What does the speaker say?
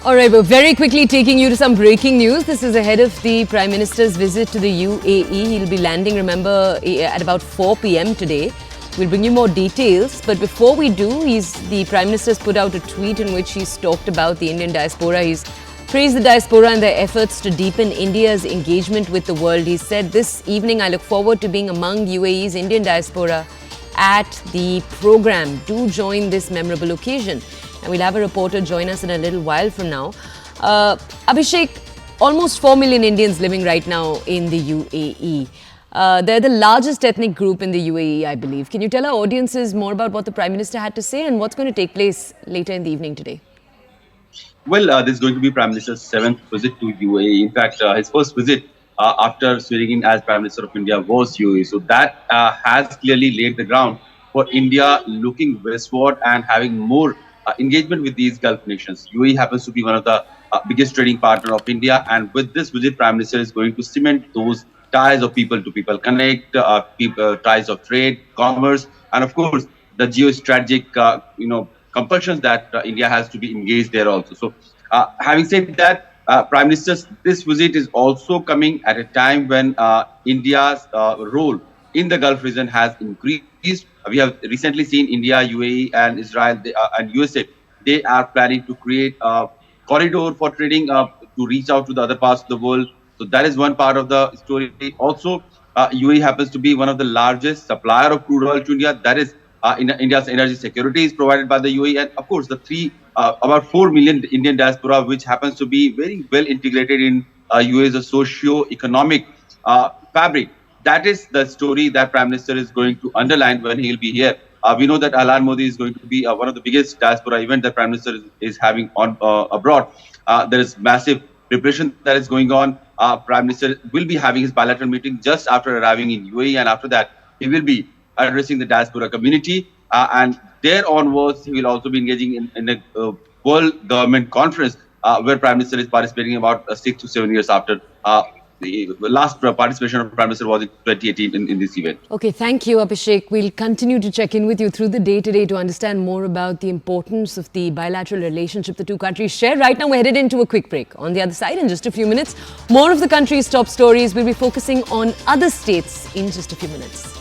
All right, we're very quickly taking you to some breaking news. This is ahead of the Prime Minister's visit to the UAE. He'll be landing, remember, at about 4 p.m. today. We'll bring you more details. But before we do, the Prime Minister's put out a tweet in which he's talked about the Indian diaspora. He's praised the diaspora and their efforts to deepen India's engagement with the world. He said, "This evening, I look forward to being among UAE's Indian diaspora at the program. Do join this memorable occasion." And we'll have a reporter join us in a little while from now. Abhishek, almost 4 million Indians living right now in the UAE. They're the largest ethnic group in the UAE, I believe. Can you tell our audiences more about what the Prime Minister had to say and what's going to take place later in the evening today? Well, this is going to be Prime Minister's 7th visit to UAE. In fact, his first visit after swearing in as Prime Minister of India was UAE. So that has clearly laid the ground for India looking westward and having more engagement with these Gulf nations. UAE happens to be one of the biggest trading partner of India, and with this visit, Prime Minister is going to cement those ties of people-to-people connect, ties of trade, commerce, and of course the geostrategic, compulsions that India has to be engaged there also. So, having said that, Prime Minister's this visit is also coming at a time when India's role in the Gulf region has increased. We have recently seen India, UAE, and Israel and USA. They are planning to create a corridor for trading to reach out to the other parts of the world. So that is one part of the story. Also, UAE happens to be one of the largest supplier of crude oil to India. That is, India's energy security is provided by the UAE, and of course, the about 4 million Indian diaspora, which happens to be very well integrated in UAE's socio-economic fabric. That is the story that Prime Minister is going to underline when he will be here. We know that Ahlan Modi is going to be one of the biggest diaspora events that Prime Minister is having on abroad. There is massive preparation that is going on. Prime Minister will be having his bilateral meeting just after arriving in UAE, and after that, he will be addressing the diaspora community. And there onwards, he will also be engaging in a World Government Conference where Prime Minister is participating about 6 to 7 years after the last participation of Prime Minister was in 2018 in this event. Okay, thank you, Abhishek. We'll continue to check in with you through the day today to understand more about the importance of the bilateral relationship the two countries share. Right now, we're headed into a quick break. On the other side, in just a few minutes, more of the country's top stories. We'll be focusing on other states in just a few minutes.